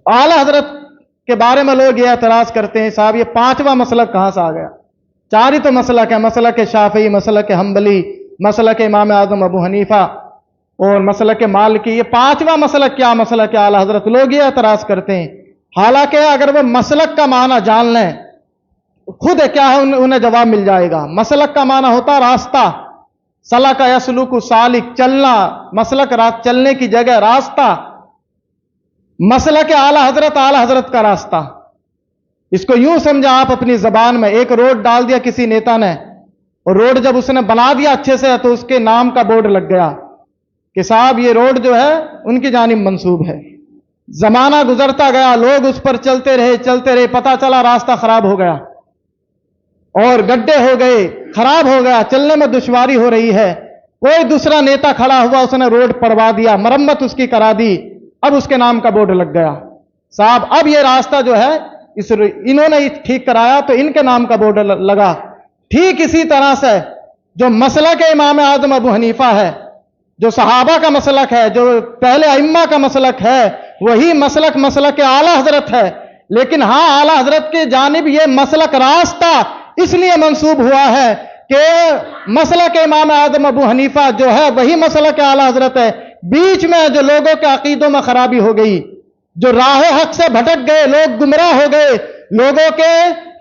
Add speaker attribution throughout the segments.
Speaker 1: आला हजरत के बारे में लोग ये एतराज करते हैं, साहब ये पांचवा मसलक कहां से आ गया? चार ही तो मसलक है, मसलक शाफी, मसलक हम्बली, मसलक इमाम आजम अबू हनीफा और मसलक मालिकी, ये पांचवा मसलक क्या मसलक आला हजरत? लोग ये एतराज करते हैं। हालांकि अगर वो मसलक का माना जान लें खुद क्या है उन्हें जवाब मिल जाएगा। मसलक का माना होता रास्ता, सलक यसलुक सालिक, चलना, मसलक चलने की जगह, रास्ता। मसलक आला हजरत का रास्ता। इसको यूं समझा आप अपनी जबान में, एक रोड डाल दिया किसी नेता ने, और रोड जब उसने बना दिया अच्छे से तो उसके नाम का बोर्ड लग गया कि साहब ये रोड जो है उनकी जानिब मंसूब है। जमाना गुजरता गया, लोग उस पर चलते रहे, पता चला रास्ता खराब हो गया और गड्ढे हो गए, खराब हो गया, चलने में दुश्वारी हो रही है। कोई दूसरा नेता खड़ा हुआ, उसने रोड पड़वा दिया, मरम्मत उसकी करा दी, अब उसके नाम का बोर्ड लग गया। साहब अब ये रास्ता जो है इन्होंने ठीक कराया तो इनके नाम का बोर्ड लगा। ठीक इसी तरह से जो मसलक इमाम आजम अबू हनीफा है, जो सहाबा का मसलक है, जो पहले अइम्मा का मसलक है, वही मसलक आला हजरत है। लेकिन हां, आला हजरत की जानिब ये मसलक रास्ता इसलिए मंसूब हुआ है कि मसलक इमाम आजम अबू हनीफा जो है वही मसलक आला हजरत है। बीच में जो लोगों के अकीदों में खराबी हो गई, जो राह हक से भटक गए, लोग गुमराह हो गए,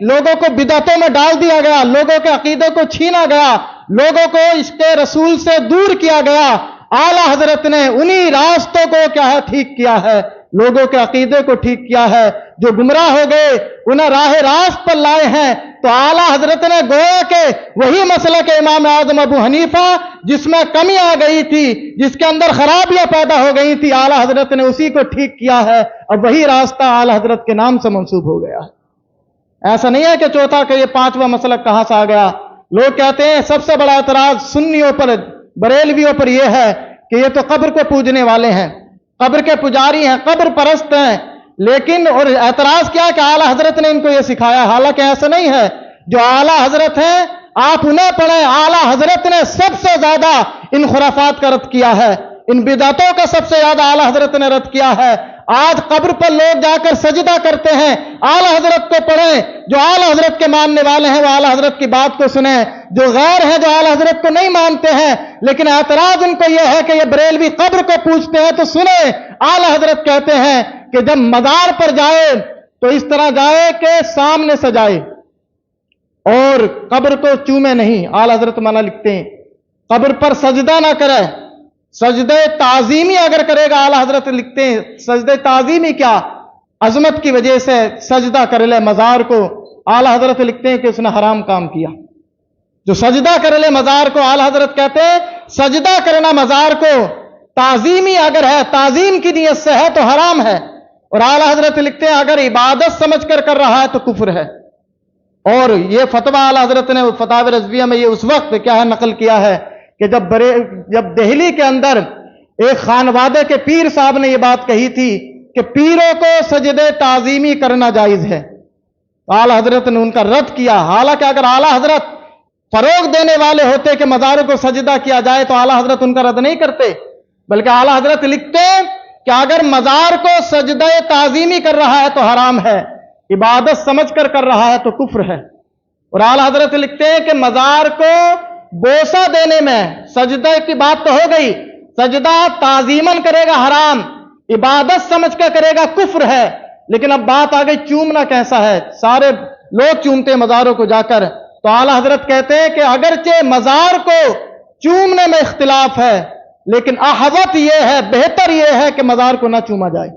Speaker 1: लोगों को बिदअतों में डाल दिया गया, लोगों के अकीदों को छीना गया, लोगों को इसके रसूल से दूर किया गया, आला हजरत ने उन्हीं रास्तों को क्या है ठीक किया है, लोगों के अकीदे को ठीक किया है। जो गुमराह हो गए उन्हें राह रास्त पर लाए हैं। तो आला हजरत ने गोया के वही मसला के इमाम आजम अबू हनीफा जिसमें कमी आ गई थी, जिसके अंदर खराबियां पैदा हो गई थी, आला हजरत ने उसी को ठीक किया है। अब वही रास्ता आला हजरत के नाम से मंसूब हो गया है। ऐसा नहीं है कि चौथा कि ये पांचवा मसलक कहां से आ गया। लोग कहते हैं सबसे बड़ा एतराज सुन्नियों पर, बरेलवियों पर यह है कि ये तो कब्र को पूजने वाले हैं, कब्र के पुजारी हैं, कब्र परस्त हैं। लेकिन और एतराज क्या कि आला हजरत ने इनको यह सिखाया। हालांकि ऐसा नहीं है। जो आला हजरत हैं आप उन्हें पढ़ें, आला हजरत ने सबसे ज्यादा इन खुराफात का रद्द किया है, इन बिदातों का सबसे ज्यादा आला हजरत ने रद्द किया है। आज कब्र पर लोग जाकर सजदा करते हैं, आला हजरत को पढ़ें। जो आला हजरत के मानने वाले हैं वो आला हजरत की बात को सुने। जो गैर है, जो आला हजरत को नहीं मानते हैं लेकिन एतराज उनको यह है कि ये बरेलवी कब्र को पूछते हैं, तो सुने। आला हजरत कहते हैं कि जब मजार पर जाए तो इस तरह जाए कि सामने से जाए और कब्र को चूमे नहीं। आला हजरत माना लिखते हैं कब्र पर सजदा ना करे, सजदे ताजीमी अगर करेगा। आला हजरत लिखते हैं सजदे ताजीमी क्या, अजमत की वजह से सजदा कर ले मजार को। आला हजरत लिखते हैं कि उसने हराम काम किया। जो सजदा कर ले मजार को, आला हजरत कहते हैं सजदा करना मजार को ताजीमी अगर है, ताजीम की नीयत से है तो हराम है। और आला हजरत लिखते हैं अगर इबादत समझकर कर रहा है तो कुफ्र है। और ये फतवा आला हजरत ने फतावा रज़विया में ये उस वक्त क्या है नकल किया है कि जब दिल्ली के अंदर एक खानवादे के पीर साहब ने यह बात कही थी कि पीरों को सजदे ताजीमी करना जायज है, तो आला हजरत ने उनका रद्द किया। हालांकि अगर आला हजरत फरोग देने वाले होते कि मजारों को सजदा किया जाए तो आला हजरत उनका रद्द नहीं करते, बल्कि आला हजरत लिखते कि अगर मजार को सजदे ताजीमी कर रहा है तो हराम है, इबादत समझकर कर रहा है तो कुफ्र है। और आला हजरत लिखते हैं कि मजार को बोसा देने में सजदे की बात तो हो गई, सजदा ताजीमन करेगा हराम, इबादत समझकर करेगा कुफ्र है। लेकिन अब बात आ गई चूमना कैसा है, सारे लोग चूमते मजारों को जाकर। तो आला हजरत कहते हैं कि अगरचे मजार को चूमने में इख्तिलाफ है लेकिन अहवत यह है, बेहतर यह है कि मजार को ना चूमा जाए।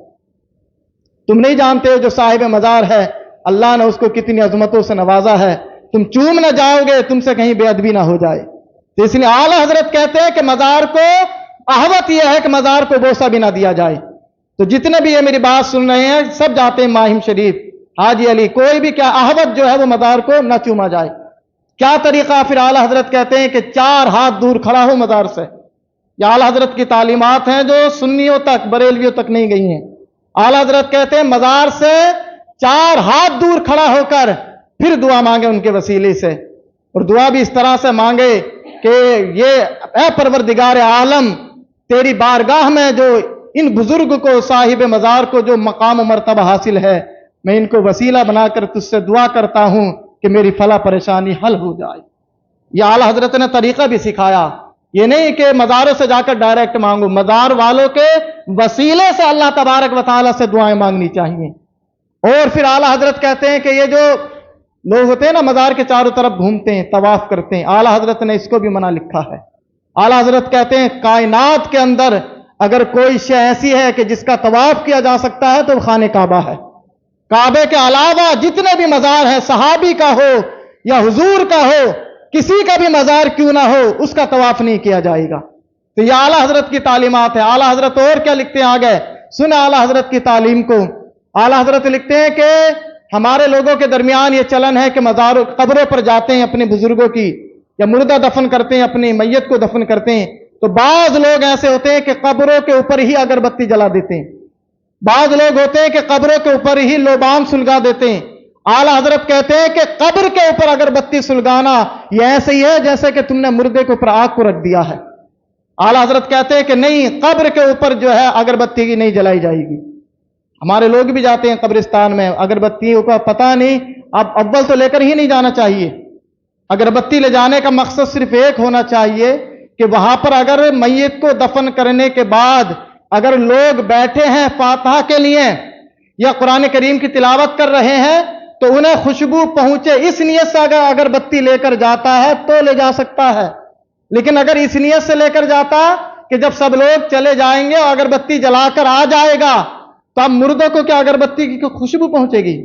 Speaker 1: तुम नहीं जानते हो जो साहिब मजार है अल्लाह ने उसको कितनी अजमतों से नवाजा है, तुम चूम ना जाओगे तुमसे कहीं बेअदबी ना हो जाए। तो इसलिए आला हजरत कहते हैं कि मजार को अहवत यह है कि मजार को बोसा भी ना दिया जाए। तो जितने भी ये मेरी बात सुन रहे हैं सब जाते हैं माहिम शरीफ, हाजी अली, कोई भी क्या अहवत जो है वो मजार को ना चूमा जाए। क्या तरीका? फिर आला हजरत कहते हैं कि 4 हाथ दूर खड़ा हो मजार से। यह आला हजरत की तालीमात हैं जो सुन्नियों तक, बरेलवियों तक नहीं गई हैं। आला हजरत कहते हैं मजार से 4 हाथ दूर खड़ा होकर फिर दुआ मांगे उनके वसीले से, और दुआ भी इस तरह से मांगे कि ये ए परवरदिगार आलम, तेरी बारगाह में जो इन बुजुर्ग को, साहिब मज़ार को जो मकाम मर्तबा हासिल है, मैं इनको वसीला बनाकर तुझसे दुआ करता हूं कि मेरी फला परेशानी हल हो जाए। ये आला हजरत ने तरीका भी सिखाया। ये नहीं कि मज़ारों से जाकर डायरेक्ट मांगो, मज़ार वालों के वसीले से अल्लाह तबारक व तआला से दुआएं मांगनी चाहिए। और फिर आला हजरत कहते हैं कि ये जो लोग होते हैं ना, मज़ार के चारों तरफ घूमते हैं, तवाफ करते हैं, आला हजरत ने इसको भी मना लिखा है। आला हजरत कहते हैं कायनात के अंदर अगर कोई शय ऐसी है कि जिसका तवाफ किया जा सकता है तो खाने काबा है। काबे के अलावा जितने भी मज़ार हैं, सहाबी का हो या हुजूर का हो, किसी का भी मज़ार क्यों ना हो, उसका तवाफ नहीं किया जाएगा। तो यह आला हजरत की तालीमात है। आला हजरत और क्या लिखते हैं आगे, सुने आला हजरत की तालीम को। आला हजरत लिखते हैं कि हमारे लोगों के दरमियान ये चलन है कि मज़ारों, कब्रों पर जाते हैं अपने बुजुर्गों की, या मुर्दा दफन करते हैं, अपनी मैयत को दफन करते हैं, तो बाज लोग ऐसे होते हैं कि कब्रों के ऊपर ही अगरबत्ती जला देते हैं। बाज लोग होते हैं कि कब्रों के ऊपर ही लोबान सुलगा देते हैं। आला हजरत कहते हैं कि कब्र के ऊपर अगरबत्ती सुलगाना यह ऐसे ही है जैसे कि तुमने मुर्दे के ऊपर आग को रख दिया है। आला हजरत कहते हैं कि नहीं, कब्र के ऊपर जो है अगरबत्ती की नहीं जलाई जाएगी। हमारे लोग भी जाते हैं कब्रिस्तान में, अगरबत्तियों का पता नहीं, अब अव्वल तो लेकर ही नहीं जाना चाहिए। अगरबत्ती ले जाने का मकसद सिर्फ एक होना चाहिए कि वहां पर अगर मैयत को दफन करने के बाद अगर लोग बैठे हैं फातिहा के लिए या कुरान करीम की तिलावत कर रहे हैं तो उन्हें खुशबू पहुंचे, इस नियत से अगर अगरबत्ती लेकर जाता है तो ले जा सकता है। लेकिन अगर इस नियत से लेकर जाता कि जब सब लोग चले जाएंगे और अगरबत्ती जलाकर आ जाएगा तो अब मुर्दों को क्या अगरबत्ती की खुशबू पहुंचेगी?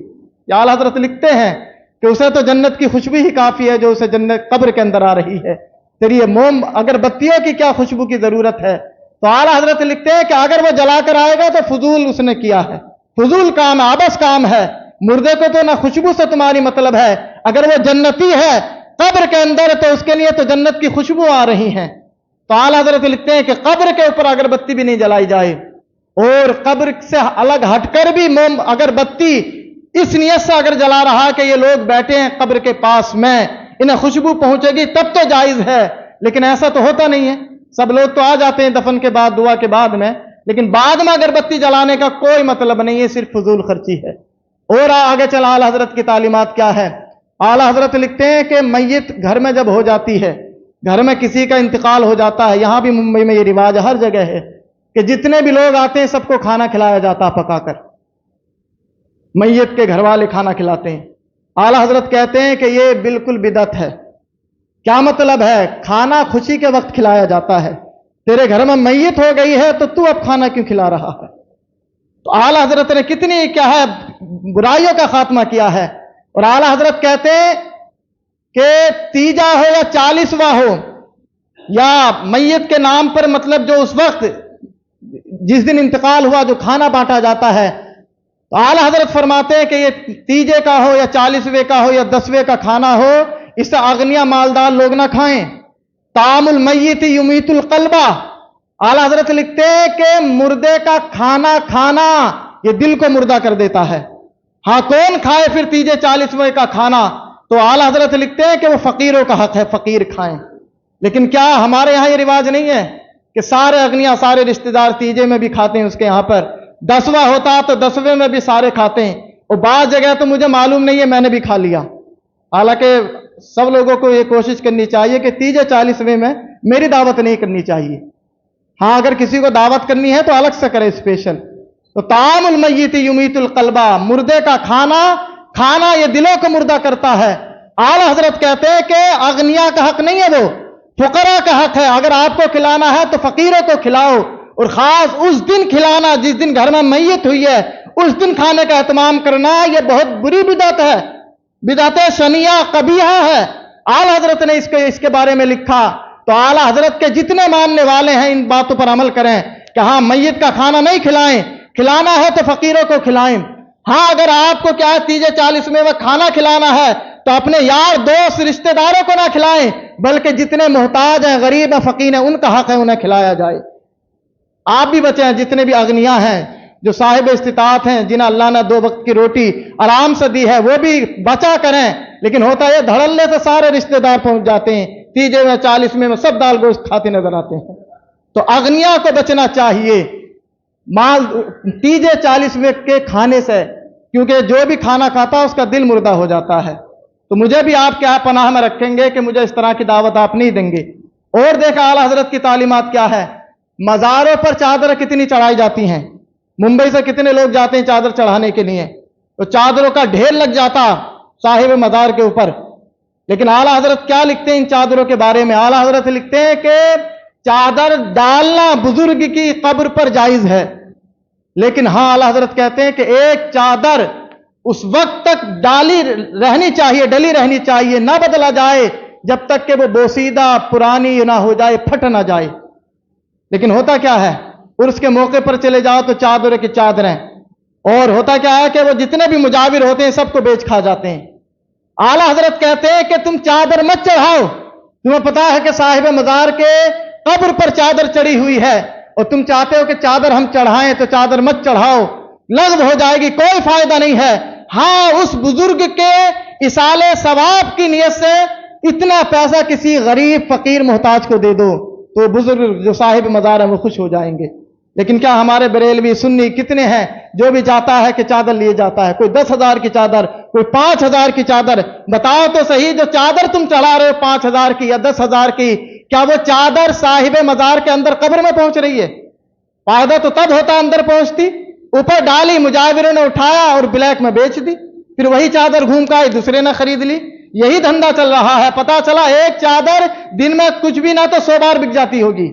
Speaker 1: या आला हजरत लिखते हैं कि उसे तो जन्नत की खुशबू ही काफी है जो उसे जन्नत कब्र के अंदर आ रही है, तेरी ये मोम अगरबत्तियों की क्या खुशबू की जरूरत है? तो आला हजरत लिखते हैं कि अगर वो जलाकर आएगा तो फजूल उसने किया है, फजूल काम है, आबस काम है। मुर्दे को तो ना खुशबू से तुम्हारी मतलब है, अगर वो जन्नती है कब्र के अंदर तो उसके लिए तो जन्नत की खुशबू आ रही है। तो आला हजरत लिखते हैं कि कब्र के ऊपर अगरबत्ती भी नहीं जलाई जाए, और कब्र से अलग हटकर भी मोम अगरबत्ती इस नियत से अगर जला रहा कि ये लोग बैठे हैं कब्र के पास में, इन्हें खुशबू पहुंचेगी तब तो जायज है। लेकिन ऐसा तो होता नहीं है, सब लोग तो आ जाते हैं दफन के बाद, दुआ के बाद में, लेकिन बाद में अगरबत्ती जलाने का कोई मतलब नहीं है, सिर्फ फजूल खर्ची है। और आगे चला आला हजरत की तालीमात क्या है। आला हजरत लिखते हैं कि मैयत घर में जब हो जाती है, घर में किसी का इंतकाल हो जाता है, यहां भी मुंबई में ये रिवाज हर जगह है कि जितने भी लोग आते हैं सबको खाना खिलाया जाता है पकाकर, मैयत के घर वाले खाना खिलाते हैं। आला हजरत कहते हैं कि ये बिल्कुल बिदअत है। क्या मतलब है? खाना खुशी के वक्त खिलाया जाता है, तेरे घर में मैयत हो गई है तो तू अब खाना क्यों खिला रहा है? तो आला हजरत ने कितनी क्या है बुराइयों का खात्मा किया है। और आला हजरत कहते हैं कि तीजा हो या 40वां हो या मैयत के नाम पर, मतलब जो उस वक्त जिस दिन इंतकाल हुआ जो खाना बांटा जाता है, तो आला हजरत फरमाते हैं कि ये तीजे का हो या 40वें का हो या 10वें का खाना हो, इसे अगनिया मालदार लोग ना खाएं। तामुल मैयत युमीतुल कल्बा। आला हजरत लिखते हैं कि मुर्दे का खाना खाना ये दिल को मुर्दा कर देता है। हाँ, कौन खाए फिर तीजे 40वें का खाना? तो आला हजरत लिखते हैं कि वो फकीरों का हक है, फकीर खाएं। लेकिन क्या हमारे यहां ये रिवाज नहीं है कि सारे अगनिया, सारे रिश्तेदार तीजे में भी खाते हैं, उसके यहां पर 10वां होता तो 10वें में भी सारे खाते हैं। और बात जगह तो मुझे मालूम नहीं है, मैंने भी खा लिया। हालांकि सब लोगों को ये कोशिश करनी चाहिए कि तीजे 40वें में मेरी दावत नहीं करनी चाहिए। हाँ, अगर किसी को दावत करनी है तो अलग से करे स्पेशल। तो तामुल मैयत युमीतुल कल्बा, मुर्दे का खाना खाना ये दिलों को मुर्दा करता है। आला हजरत कहते हैं कि अगनिया का हक नहीं है, वो फुकरा का हक है। अगर आपको खिलाना है तो फकीरों को खिलाओ, और खास उस दिन खिलाना जिस दिन घर में मैयत हुई है, उस दिन खाने का एहतमाम करना यह बहुत बुरी बिदअत है, बिदअत शनिया कबीहा है। आला हजरत ने इसके बारे में लिखा। तो आला हजरत के जितने मानने वाले हैं इन बातों पर अमल करें कि हाँ, मैयत का खाना नहीं खिलाएं, खिलाना है तो फकीरों को खिलाएं। हाँ, अगर आपको क्या तीजे 40वें में खाना खिलाना है तो अपने यार दोस्त रिश्तेदारों को ना खिलाएं, बल्कि जितने मोहताज हैं, गरीब हैं, फकीर हैं, उनका हक है उन्हें खिलाया जाए। आप भी बचे हैं, जितने भी अगनिया हैं, जो साहिब इस्तिताअत हैं, जिन्हें अल्लाह ने 2 वक्त की रोटी आराम से दी है, वो भी बचा करें। लेकिन होता है धड़ल्ले से सारे रिश्तेदार पहुंच जाते हैं, तीजे में 40वें में सब दाल गोश्त खाते नजर आते हैं। तो अगनिया को बचना चाहिए। माल तीजे 40 के खाने से, क्योंकि जो भी खाना खाता है उसका दिल मुर्दा हो जाता है। तो मुझे भी आप क्या पनाह में रखेंगे कि मुझे इस तरह की दावत आप नहीं देंगे। और देखा आला हजरत की तालीमात क्या है, मज़ारों पर चादर कितनी चढ़ाई जाती हैं। मुंबई से कितने लोग जाते हैं चादर चढ़ाने के लिए, तो चादरों का ढेर लग जाता साहिब मज़ार के ऊपर। लेकिन आला हजरत क्या लिखते हैं इन चादरों के बारे में? आला हजरत लिखते हैं कि चादर डालना बुजुर्ग की कब्र पर जायज है, लेकिन हाँ आला हजरत कहते हैं कि एक चादर उस वक्त तक डाली रहनी चाहिए, डली रहनी चाहिए, ना बदला जाए जब तक कि वो बोसीदा पुरानी ना हो जाए, फट ना जाए। लेकिन होता क्या है, उर्स के मौके पर चले जाओ तो चादर की चादरें, और होता क्या है कि वो जितने भी मुजाविर होते हैं सबको बेच खा जाते हैं। आला हजरत कहते हैं कि तुम चादर मत चढ़ाओ, तुम्हें पता है कि साहिब मज़ार के कब्र पर चादर चढ़ी हुई है, और तुम चाहते हो कि चादर हम चढ़ाएं, तो चादर मत चढ़ाओ, लग़्व हो जाएगी, कोई फायदा नहीं है। हाँ, उस बुजुर्ग के इसाले सवाब की नियत से इतना पैसा किसी गरीब फकीर मोहताज को दे दो, तो बुजुर्ग जो साहिब मज़ार है वो खुश हो जाएंगे। लेकिन क्या हमारे बरेलवी सुन्नी कितने हैं, जो भी जाता है कि चादर लिए जाता है, कोई 10,000 की चादर, कोई 5,000 की चादर। बताओ तो सही, जो चादर तुम चढ़ा रहे हो 5,000 की या 10,000 की, क्या वो चादर साहिब मज़ार के अंदर कब्र में पहुंच रही है? फायदा तो तब होता अंदर पहुंचती, ऊपर डाली, मुजाविरों ने उठाया और ब्लैक में बेच दी, फिर वही चादर घूम का दूसरे ने खरीद ली। यही धंधा चल रहा है। पता चला एक चादर दिन में कुछ भी ना तो 100 बार बिक जाती होगी,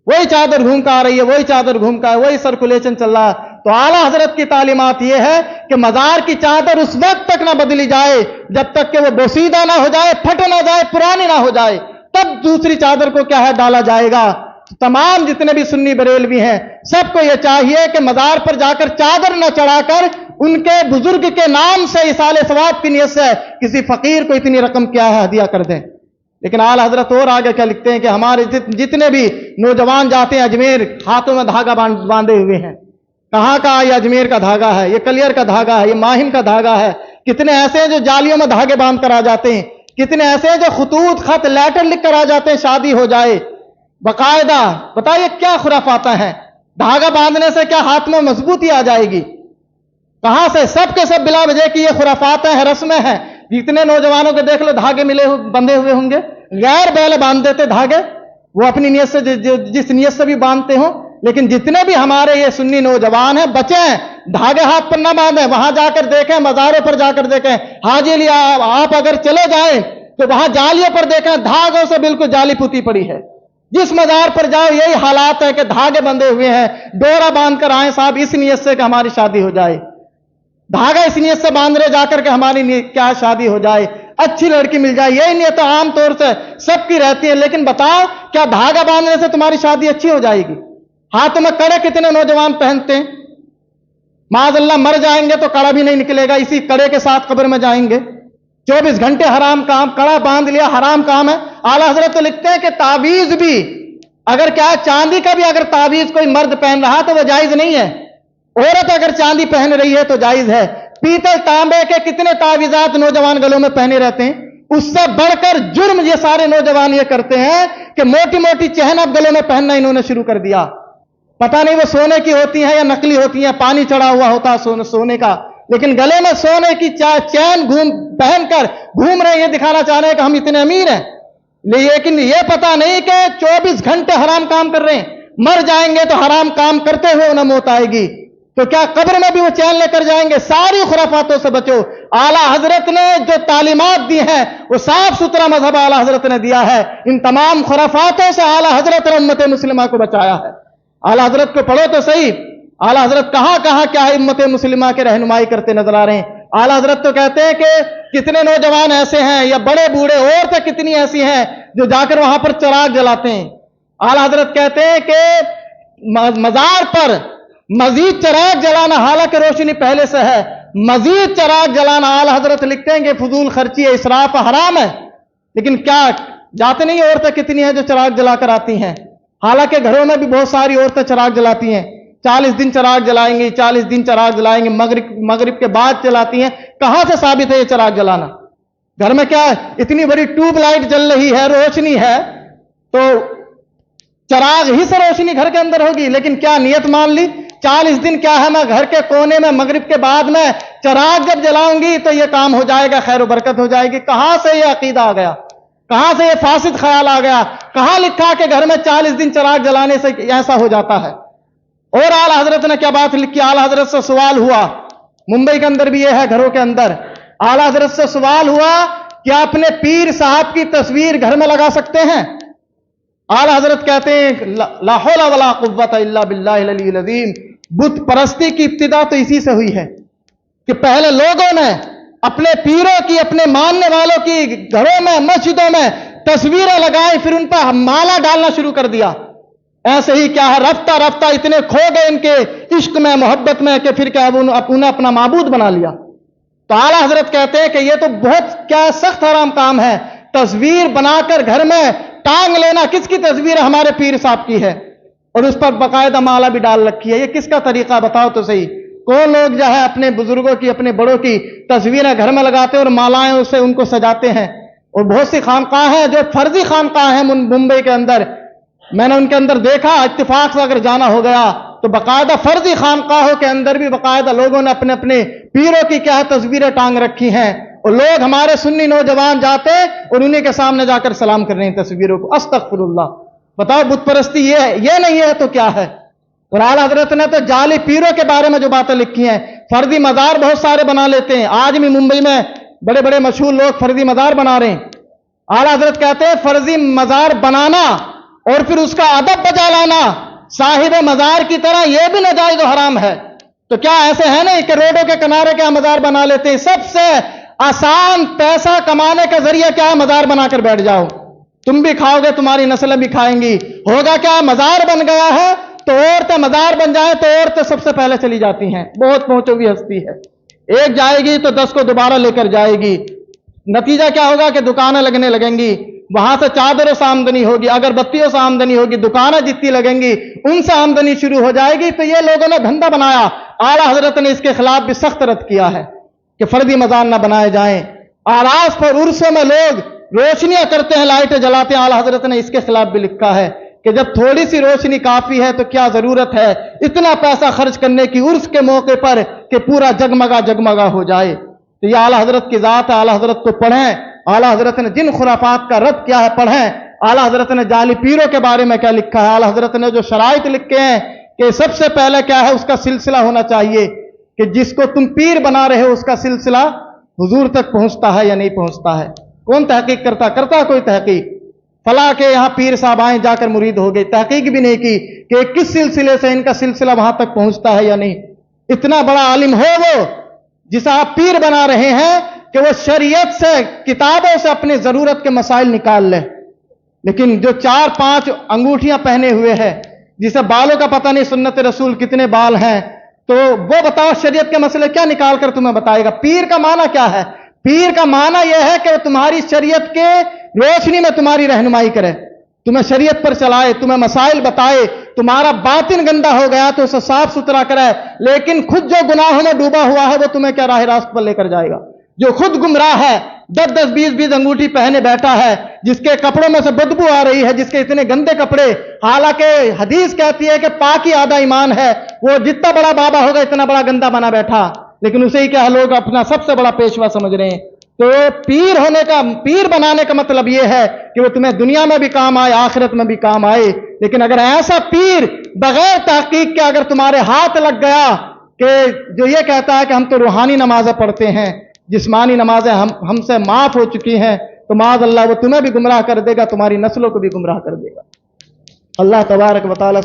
Speaker 1: वही चादर घूम का आ रही है, वही चादर घूम का, वही सर्कुलेशन चल रहा है। तो आला हजरत की तालीमात यह है कि मज़ार की चादर उस वक्त तक ना बदली जाए जब तक कि वो बोसीदा ना हो जाए, फट ना जाए, पुरानी ना हो जाए, तब दूसरी चादर को क्या है डाला जाएगा। तमाम जितने भी सुन्नी बरेलवी हैं सबको यह चाहिए कि मज़ार पर जाकर चादर न चढ़ाकर उनके बुजुर्ग के नाम से इसाले सवाब की नियत से किसी फकीर को इतनी रकम क्या है हदिया कर दें। लेकिन आला हजरत और आगे क्या लिखते हैं कि हमारे जितने भी नौजवान जाते हैं अजमेर, हाथों में धागा बांधे हुए हैं। कहाँ का ये अजमेर का धागा है, ये कलियर का धागा है, ये माहिम का धागा है। कितने ऐसे हैं जो जालियों में धागे बांध कर आ जाते हैं, कितने ऐसे हैं जो खतूत खत लेटर लिख कर आ जाते हैं शादी हो जाए बाकायदा। बताइए क्या खुराफात है, धागा बांधने से क्या हाथ में मजबूती आ जाएगी? कहां से? सब के सब बिला वजह की ये खुराफात है, रस्में हैं। जितने नौजवानों के देख लो धागे बंधे हुए होंगे, गैर बैल बांध देते धागे, वो अपनी नियत से जिस नियत से भी बांधते हो। लेकिन जितने भी हमारे ये सुन्नी नौजवान हैं बचे धागे हाथ पर ना बांधे। वहां जाकर देखें, मज़ारों पर जाकर देखें, हाजी लिया आप अगर चले जाएं तो वहां जालियों पर देखें धागों से बिल्कुल जाली पुती पड़ी है। जिस मज़ार पर जाओ यही हालात है कि धागे बंधे हुए हैं, डोरा बांध कर आए साहब इस नियत से कि हमारी शादी हो जाए, धागा इस नियत से बांध रहे जाकर के हमारी क्या शादी हो जाए, अच्छी लड़की मिल जाए। यही नियत तो आमतौर से सबकी रहती है। लेकिन बताओ क्या धागा बांधने से तुम्हारी शादी अच्छी हो जाएगी? हाथ में कड़े कितने नौजवान पहनते हैं, माज़अल्लाह मर जाएंगे तो कड़ा भी नहीं निकलेगा, इसी कड़े के साथ कब्र में जाएंगे। 24 घंटे हराम काम, कड़ा बांध लिया हराम काम है। आला हजरत तो लिखते हैं कि तावीज भी अगर क्या चांदी का भी अगर तावीज कोई मर्द पहन रहा तो वह जायज नहीं है, औरत अगर चांदी पहन रही है तो जायज है। पीतल तांबे के कितने तावीजात नौजवान गलों में पहने रहते हैं, उससे बढ़कर जुर्म ये सारे नौजवान ये करते हैं कि मोटी मोटी चहन अब गले में पहनना इन्होंने शुरू कर दिया। पता नहीं वो सोने की होती है या नकली होती है, पानी चढ़ा हुआ होता है सोने का, लेकिन गले में सोने की चैन पहनकर घूम रहे हैं, ये दिखाना चाह रहे हैं कि हम इतने अमीर हैं। लेकिन ये पता नहीं कि 24 घंटे हराम काम कर रहे हैं, मर जाएंगे तो हराम काम करते हुए उन्हें मौत आएगी, तो क्या कब्र में भी वो चैन लेकर जाएंगे? सारी खुराफातों से बचो। आला हजरत ने जो तालीमात दी है वो साफ सुथरा मजहब आला हजरत ने दिया है। इन तमाम खुराफातों से आला हजरत ने उम्मत मुस्लिमा को बचाया है। आला हजरत को पढ़ो तो सही, आला हजरत कहां कहां क्या है उम्मत मुस्लिमा के रहनुमाई करते नजर आ रहे हैं। आला हजरत तो कहते हैं कि कितने नौजवान ऐसे हैं या बड़े बूढ़े औरतें कितनी ऐसी हैं जो जाकर वहां पर चिराग जलाते हैं। आला हजरत कहते हैं कि मजार पर मजीद चिराग जलाना, हालांकि रोशनी पहले से है, मजीद चिराग जलाना आला हजरत लिखते हैं कि फजूल खर्ची है, इसराफ हराम है। लेकिन क्या जाते नहीं औरतें कितनी हैं जो चिराग जलाकर आती हैं? हालांकि घरों में भी बहुत सारी औरतें चिराग जलाती हैं, 40 दिन चिराग जलाएंगी, 40 दिन चिराग जलाएंगे, मगरिब के बाद जलाती हैं। कहां से साबित है ये चिराग जलाना? घर में क्या इतनी बड़ी ट्यूबलाइट जल रही है, रोशनी है, तो चिराग ही से रोशनी घर के अंदर होगी, लेकिन क्या नियत मान ली 40 दिन क्या है, मैं घर के कोने में मगरिब के बाद में चिराग जब जलाऊंगी तो ये काम हो जाएगा, खैर व बरकत हो जाएगी। कहां से ये अकीदा आ गया, कहां से ये फासिद ख्याल आ गया? कहां लिखा कि घर में 40 दिन चिराग जलाने से ऐसा हो जाता है? और आला हजरत ने क्या बात लिखी? आला हजरत से सवाल हुआ, मुंबई के अंदर भी ये है, घरों के अंदर आला हजरत से सवाल हुआ कि अपने पीर साहब की तस्वीर घर में लगा सकते हैं? आला हजरत कहते हैं ला हौला वला कुव्वता इल्ला बिल्लाहिल अलील अज़ीम। बुत परस्ती की इब्तिदा तो इसी से हुई है कि पहले लोगों ने अपने पीरों की, अपने मानने वालों की घरों में, मस्जिदों में तस्वीरें लगाई, फिर उन पर माला डालना शुरू कर दिया। ऐसे ही क्या है, रफ्ता रफ्ता इतने खो गए इनके इश्क में, मोहब्बत में, कि फिर क्या उन्हें अपना माबूद बना लिया। तो आला हजरत कहते हैं कि यह तो बहुत क्या सख्त हराम काम है, तस्वीर बनाकर घर में टांग लेना। किसकी तस्वीर? हमारे पीर साहब की है, और उस पर बाकायदा माला भी डाल रखी है। ये किसका तरीका बताओ तो सही? कौन लोग जो है अपने बुजुर्गों की, अपने बड़ों की तस्वीरें घर में लगाते हैं और मालाएं उससे उनको सजाते हैं। और बहुत सी खानकाह हैं जो फर्जी खानकाह हैं मुंबई के अंदर, मैंने उनके अंदर देखा, इत्तेफाक से अगर जाना हो गया तो बाकायदा फर्जी खानकाहों के अंदर भी बाकायदा लोगों ने अपने अपने पीरों की क्या है तस्वीरें टांग रखी हैं, और लोग हमारे सुन्नी नौजवान जाते और उन्हीं के सामने जाकर सलाम कर रहे हैं तस्वीरों को। अस्तगफिरुल्लाह। बताओ बुत परस्ती ये नहीं है तो क्या है? और आला हजरत ने तो जाली पीरों के बारे में जो बातें लिखी हैं, फर्जी मजार बहुत सारे बना लेते हैं। आज भी मुंबई में बड़े बड़े मशहूर लोग फर्जी मजार बना रहे हैं। आला हजरत कहते हैं फर्जी मजार बनाना और फिर उसका अदब बजा लाना साहिब मजार की तरह यह भी नाजायज और हराम है। तो क्या ऐसे है नहीं कि रोडों के किनारे क्या मजार बना लेते हैं? सबसे आसान पैसा कमाने का जरिया क्या है? मजार बनाकर बैठ जाओ, तुम भी खाओगे, तुम्हारी नस्लें भी खाएंगी। होगा क्या? मजार बन गया है तो औरतें मजार बन जाए तो औरतें सबसे पहले चली जाती हैं। बहुत पहुंची हुई हस्ती है, एक जाएगी तो 10 को दोबारा लेकर जाएगी। नतीजा क्या होगा कि दुकानें लगने लगेंगी, वहां से चादरों से आमदनी होगी, अगरबत्तियों से आमदनी होगी, दुकानें जितनी लगेंगी उनसे आमदनी शुरू हो जाएगी। तो ये लोगों ने धंधा बनाया। आला हजरत ने इसके खिलाफ भी सख्त रद्द किया है कि फर्जी मजार ना बनाए जाएं। आरास पर उर्सों में लोग रोशनियां करते हैं, लाइटें जलाते हैं। आला हजरत ने इसके खिलाफ भी लिखा है कि जब थोड़ी सी रोशनी काफी है तो क्या जरूरत है इतना पैसा खर्च करने की उर्स के मौके पर कि पूरा जगमगा जगमगा हो जाए। तो ये आला हजरत की जात है, आला हजरत को पढ़ें। आला हजरत ने जिन खुराफात का रद्द किया है पढ़ें। आला हजरत ने जाली पीरों के बारे में क्या लिखा है, आला हजरत ने जो शराइत लिखे हैं कि सबसे पहले क्या है उसका सिलसिला होना चाहिए कि जिसको तुम पीर बना रहे हो उसका सिलसिला हुजूर तक पहुंचता है या नहीं पहुंचता है। कौन तहकीक करता कोई तहकीक फला के यहां पीर साहब आए जाकर मुरीद हो गए, तहकीक भी नहीं की कि किस सिलसिले से इनका सिलसिला वहां तक पहुंचता है या नहीं। इतना बड़ा आलिम हो वो जिसे आप पीर बना रहे हैं कि वो शरीयत से, किताबों से अपनी जरूरत के मसाइल निकाल ले, लेकिन जो 4-5 अंगूठियां पहने हुए है, जिसे बालों का पता नहीं सुन्नत रसूल कितने बाल हैं, तो वो बताओ शरीयत के मसले क्या निकाल कर तुम्हें बताएगा। पीर का माना क्या है? पीर का माना यह है कि वो तुम्हारी शरीयत के रोशनी में तुम्हारी रहनुमाई करे, तुम्हें शरीयत पर चलाए, तुम्हें मसाइल बताए। तुम्हारा बातिन गंदा हो गया तो उसे साफ सुथरा करे, लेकिन खुद जो गुनाहों में डूबा हुआ है वो तुम्हें क्या राह रास्त पर लेकर जाएगा? जो खुद गुमराह है, 10-10, 20-20 अंगूठी पहने बैठा है, जिसके कपड़ों में से बदबू आ रही है, जिसके इतने गंदे कपड़े, हालांकि हदीस कहती है कि पाकी आधा ईमान है, वो जितना बड़ा बाबा होगा इतना बड़ा गंदा बना बैठा, लेकिन उसे ही क्या लोग अपना सबसे बड़ा पेशवा समझ रहे हैं। तो पीर होने का, पीर बनाने का मतलब यह है कि वो तुम्हें दुनिया में भी काम आए, आखिरत में भी काम आए। लेकिन अगर ऐसा पीर बगैर तहकीक के अगर तुम्हारे हाथ लग गया कि जो ये कहता है कि हम तो रूहानी नमाजें पढ़ते हैं, जिस्मानी नमाजें हमसे माफ हो चुकी हैं, तो माज़ अल्लाह वो तुम्हें भी गुमराह कर देगा, तुम्हारी नस्लों को भी गुमराह कर देगा। अल्लाह तबारक व तआला